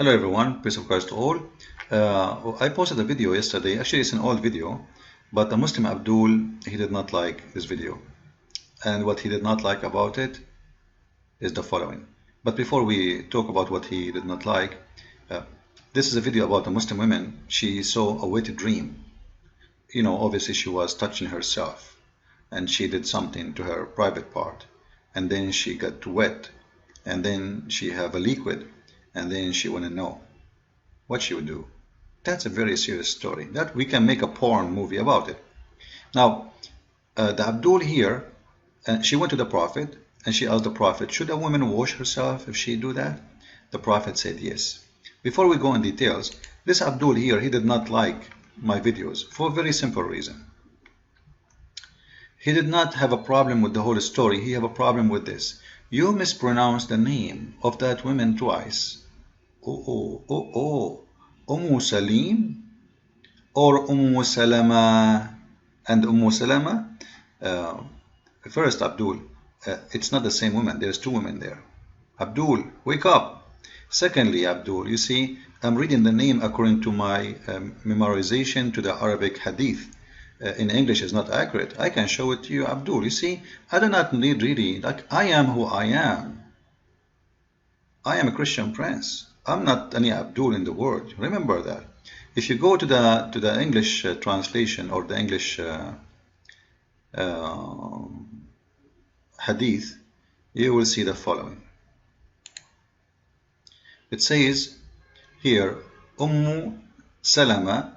Hello everyone, peace of Christ to all. I posted a video yesterday. Actually, it's an old video, but the Muslim Abdul, he did not like this video. And what he did not like about it is the following. But before we talk about what he did not like, uh, this is a video about a Muslim woman. She saw a wet dream. You know, obviously she was touching herself and she did something to her private part. And then she got wet. And then she have a liquid. And then she want to know what she would do. That's a very serious story that we can make a porn movie about it. Now, the Abdul here, she went to the Prophet and she asked the Prophet, should a woman wash herself if she do that? The Prophet said yes. Before we go in details, this Abdul here, he did not like my videos for a very simple reason. He did not have a problem with the whole story. He have a problem with this. You mispronounced the name of that woman twice. Salim or Salama? And Salama, first Abdul, it's not the same woman. There's two women there. Abdul, wake up. Secondly, Abdul, you see, I'm reading the name according to my memorization to the Arabic hadith. In English is not accurate. I can show it to you, Abdul. You see, I do not need really, like, I am who I am. I am a Christian prince. I'm not any Abdul in the world. Remember that. If you go to the English translation or the English hadith, you will see the following. It says here, Salama,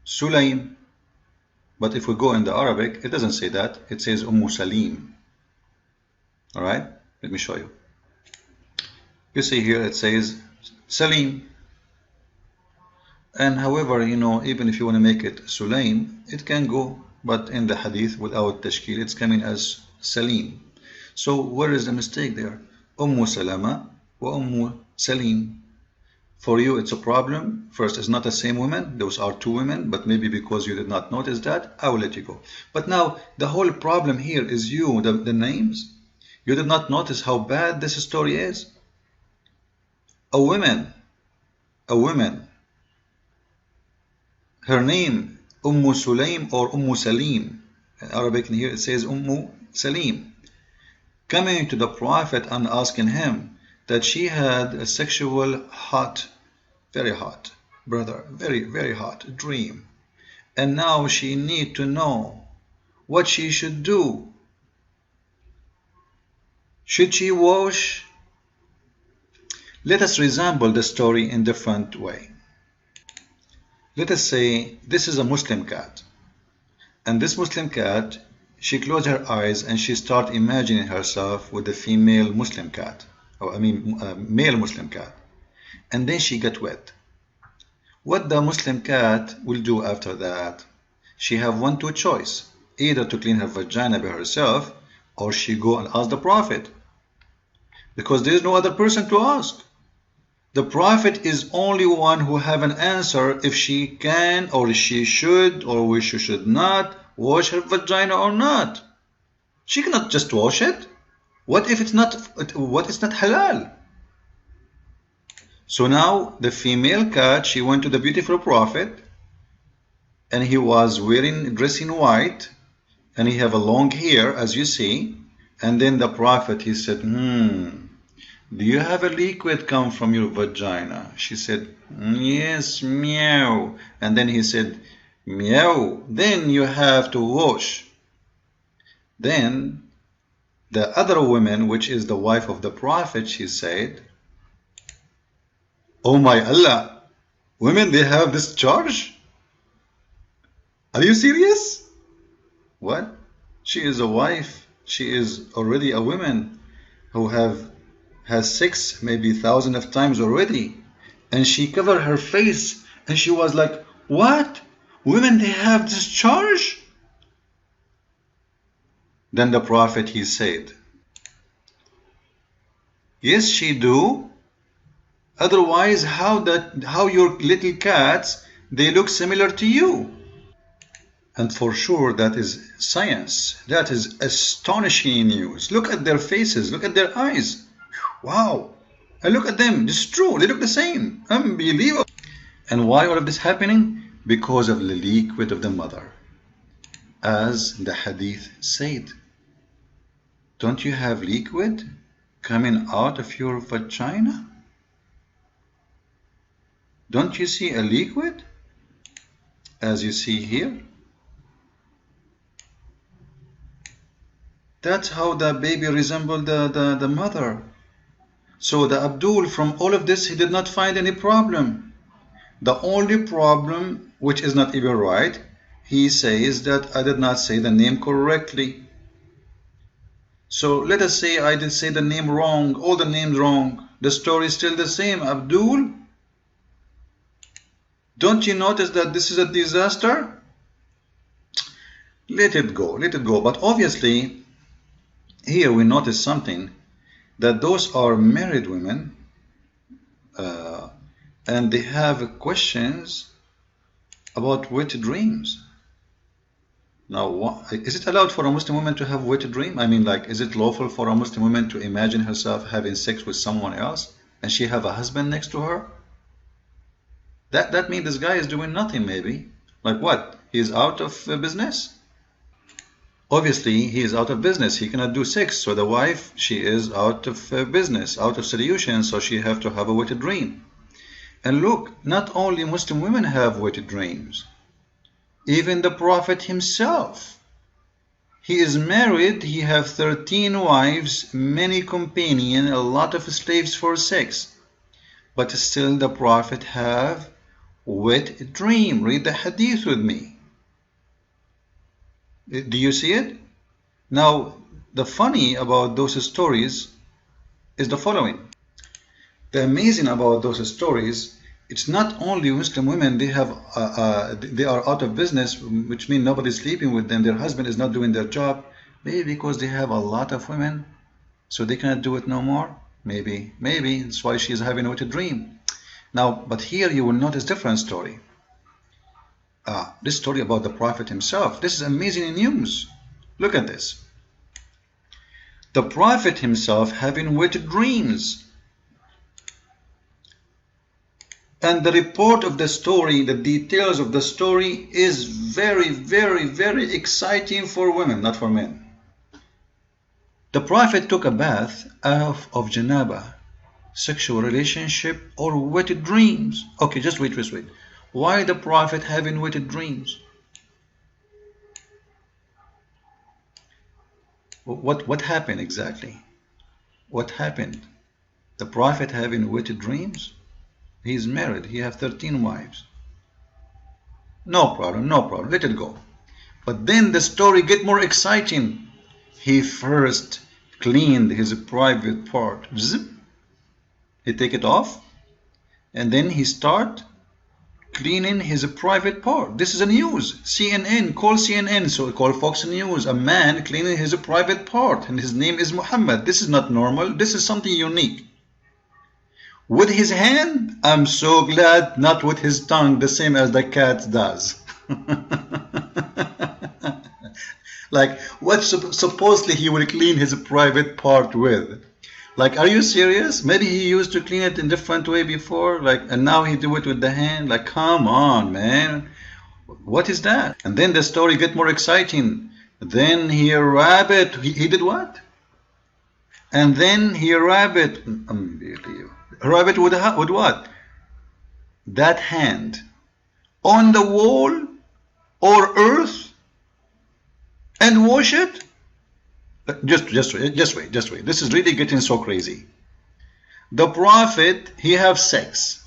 Sulaim. But if we go in the Arabic, it doesn't say that. It says Salim. All right, let me show you. You see here it says Salim. And however, you know, even if you want to make it Sulaim, it can go, but in the hadith without tashkil, it's coming as Salim. So where is the mistake there? Salama wa Salim. For you, it's a problem. First, it's not the same woman. Those are two women, but maybe because you did not notice that, I will let you go. But now, the whole problem here is you, the names. You did not notice how bad this story is. A woman, her name, Sulaim or Salim. In Arabic here it says Salim. Coming to the Prophet and asking him that she had a sexual very hot, brother, very, very hot dream. And now she need to know what she should do. Should she wash? Let us resemble the story in a different way. Let us say this is a Muslim cat. And this Muslim cat, she closed her eyes and she started imagining herself with a female Muslim cat. Or I mean, a male Muslim cat. And then she got wet. What the Muslim cat will do after that? She have two choice. Either to clean her vagina by herself, or she go and ask the Prophet. Because there is no other person to ask. The Prophet is only one who have an answer if she can or she should or she should not wash her vagina or not. She cannot just wash it. What if it's not halal? So now the female cat, she went to the beautiful Prophet and he was dressing white and he have a long hair as you see. And then the Prophet, he said, do you have a liquid come from your vagina? She said, yes, meow. And then he said, meow, then you have to wash. Then the other woman, which is the wife of the Prophet, she said, oh my Allah, women, they have this charge? Are you serious? What? She is a wife. She is already a woman who has sex maybe thousands of times already. And she covered her face and she was like, what? Women, they have this charge? Then the Prophet, he said, yes, she do. Otherwise, how your little cats, they look similar to you? And for sure, that is science. That is astonishing news. Look at their faces. Look at their eyes. Wow. And look at them. This is true. They look the same. Unbelievable. And why all of this happening? Because of the liquid of the mother. As the hadith said, don't you have liquid coming out of your vagina? Don't you see a liquid? As you see here. That's how the baby resembled the mother. So the Abdul, from all of this, he did not find any problem. The only problem, which is not even right, he says that I did not say the name correctly. So let us say I did say the name wrong, all the names wrong. The story is still the same. Abdul, don't you notice that this is a disaster? Let it go, let it go. But obviously, here we notice something, that those are married women and they have questions about wet dreams. Now, is it allowed for a Muslim woman to have wet dream? I mean, like, is it lawful for a Muslim woman to imagine herself having sex with someone else and she have a husband next to her? That means this guy is doing nothing, maybe. Like what? He's out of business? Obviously, he is out of business. He cannot do sex. So the wife, she is out of business, out of solution. So she have to have a wet dream. And look, not only Muslim women have wet dreams. Even the Prophet himself. He is married. He have 13 wives, many companions, a lot of slaves for sex. But still the Prophet have wet dream. Read the hadith with me. Do you see it? Now, the funny about those stories is the following. The amazing about those stories, it's not only Muslim women, they are out of business, which means nobody's sleeping with them. Their husband is not doing their job. Maybe because they have a lot of women, so they cannot do it no more. Maybe that's why she's having a wet dream. Now, but here you will notice different story. This story about the Prophet himself. This is amazing news. Look at this. The Prophet himself having wet dreams. And the report of the story, the details of the story is very, very, very exciting for women, not for men. The Prophet took a bath of janaba, sexual relationship, or wet dreams. Okay, just wait. Why the Prophet having wet dreams? What happened exactly? What happened? The Prophet having wet dreams? He is married. He have 13 wives. No problem. Let it go. But then the story get more exciting. He first cleaned his private part. Zip. He take it off. And then he start cleaning his private part. This is a news. CNN. Call CNN. So call Fox News. A man cleaning his private part. And his name is Muhammad. This is not normal. This is something unique. With his hand? I'm so glad not with his tongue, the same as the cat does. Like, what supposedly he will clean his private part with? Like, are you serious? Maybe he used to clean it in different way before, like, and now he do it with the hand. Like, come on, man. What is that? And then the story get more exciting. Then he wrap it. He did what? And then he wrap it. Wrap it with what? That hand on the wall or earth and wash it? Just wait. This is really getting so crazy. The Prophet, he have sex.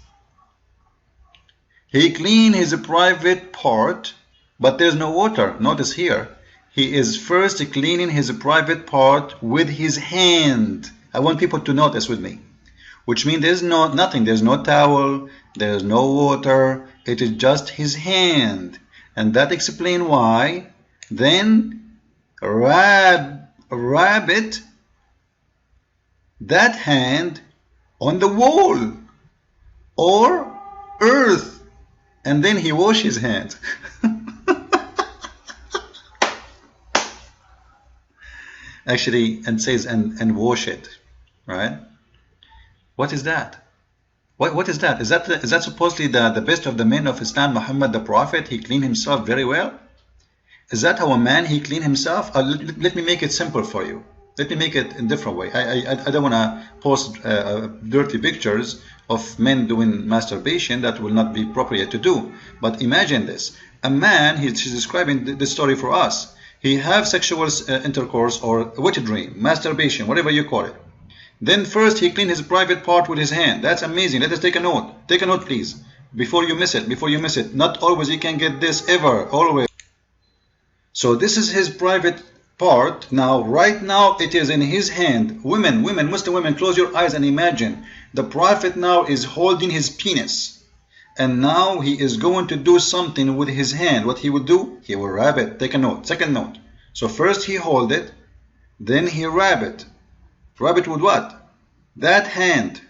He clean his private part, but there's no water. Notice here. He is first cleaning his private part with his hand. I want people to notice with me. Which means there's nothing. There's no towel. There's no water. It is just his hand. And that explains why. Then wrap it, that hand, on the wall or earth. And then he wash his hands. Actually, and says and wash it, right? What is that? What is that? Is that supposedly the best of the men of Islam, Muhammad the Prophet? He cleaned himself very well. Is that how a man he cleaned himself? Let me make it simple for you. Let me make it in a different way. I don't want to post dirty pictures of men doing masturbation. That will not be appropriate to do. But imagine this. A man, she's describing the story for us. He have sexual intercourse or wet dream, masturbation, whatever you call it. Then first he cleaned his private part with his hand. That's amazing. Let us take a note. Take a note, please. Before you miss it. Before you miss it. Not always you can get this, ever. Always. So this is his private part. Now, right now, it is in his hand. Women, Muslim women, close your eyes and imagine. The Prophet now is holding his penis. And now he is going to do something with his hand. What he will do? He will wrap it. Take a note. Second note. So first he hold it. Then he wrap it. Rub it with what? That hand.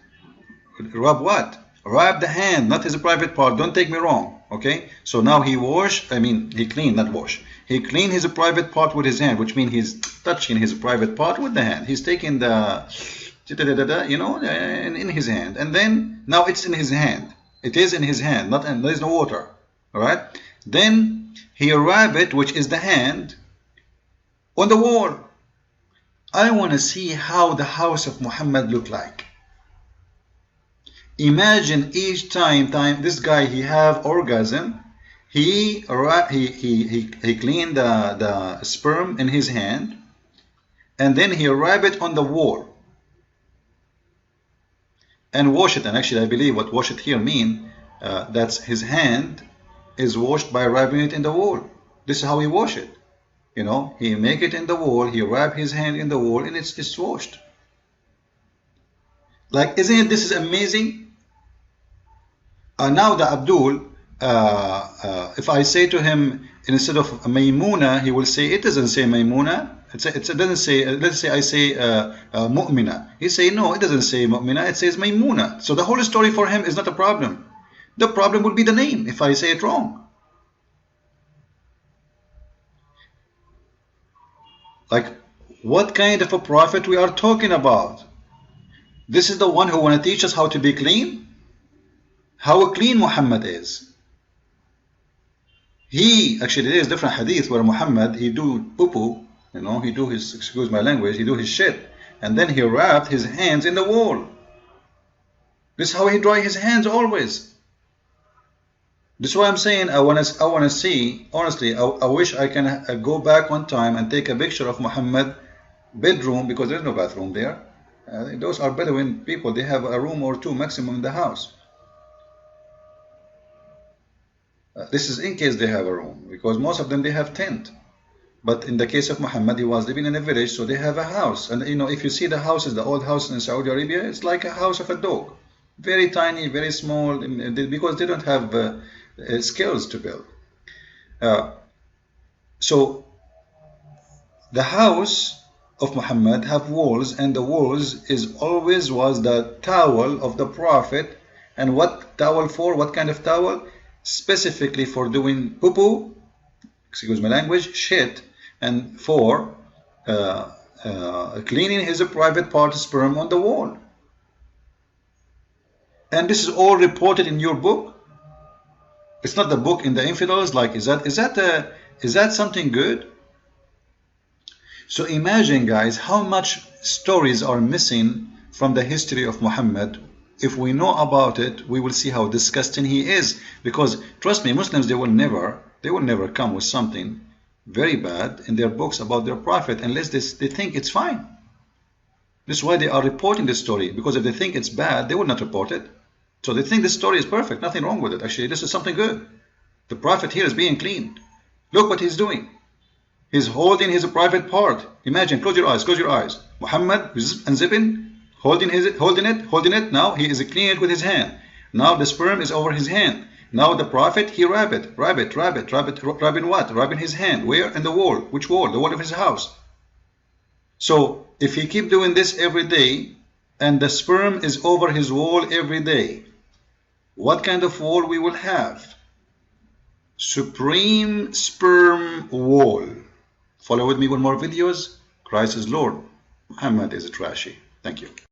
Rub what? Rub the hand, not his private part. Don't take me wrong. Okay? So now he he cleaned, not wash. He cleaned his private part with his hand, which means he's touching his private part with the hand. He's taking the, in his hand. And then, now it's in his hand. It is in his hand, and there's no water. Alright? Then he rub it, which is the hand, on the wall. I want to see how the house of Muhammad looked like. Imagine each time this guy he have orgasm, he cleaned the sperm in his hand, and then he rub it on the wall and wash it. And actually, I believe what wash it here mean that's his hand is washed by rubbing it in the wall. This is how he wash it. He make it in the wall, he wrap his hand in the wall, and it's washed. Like, isn't it, this is amazing? Now the Abdul, if I say to him, instead of Maymuna, he will say, it doesn't say Maymuna. It doesn't say, let's say I say Mu'mina. He say, no, it doesn't say Mu'mina, it says Maymuna. So the whole story for him is not a problem. The problem would be the name, if I say it wrong. Like, what kind of a prophet we are talking about? This is the one who want to teach us how to be clean? How clean Muhammad is. Actually there is different hadith where Muhammad, he do poo-poo, he do his, excuse my language, he do his shit. And then he wrapped his hands in the wall. This is how he dry his hands always. This is why I'm saying I want to see, honestly, I wish I can go back one time and take a picture of Muhammad bedroom, because there's no bathroom there. Those are Bedouin people, they have a room or two maximum in the house. This is in case they have a room, because most of them they have tent. But in the case of Muhammad, he was living in a village, so they have a house. And if you see the houses, the old houses in Saudi Arabia, it's like a house of a dog. Very tiny, very small, because they don't have skills to build. So the house of Muhammad have walls, and the walls was the towel of the Prophet. And what towel for? What kind of towel? Specifically for doing poo-poo, excuse my language, shit, and for cleaning his private part sperm on the wall. And this is all reported in your book. It's not the book in the infidels. Like, is that something good? So imagine, guys, how much stories are missing from the history of Muhammad. If we know about it, we will see how disgusting he is. Because trust me, Muslims, they will never come with something very bad in their books about their prophet unless they think it's fine. This is why they are reporting this story, because if they think it's bad, they will not report it. So they think this story is perfect, nothing wrong with it. Actually, this is something good. The prophet here is being cleaned. Look what he's doing. He's holding his private part. Imagine, close your eyes, close your eyes. Muhammad unzipping, holding it. Now he is cleaning it with his hand. Now the sperm is over his hand. Now the prophet, he rub it. Rubbing what? Rubbing his hand. Where? In the wall. Which wall? The wall of his house. So if he keep doing this every day, and the sperm is over his wall every day, what kind of wall we will have? Supreme sperm wall. Follow with me with more videos. Christ is Lord. Muhammad is trashy. Thank you.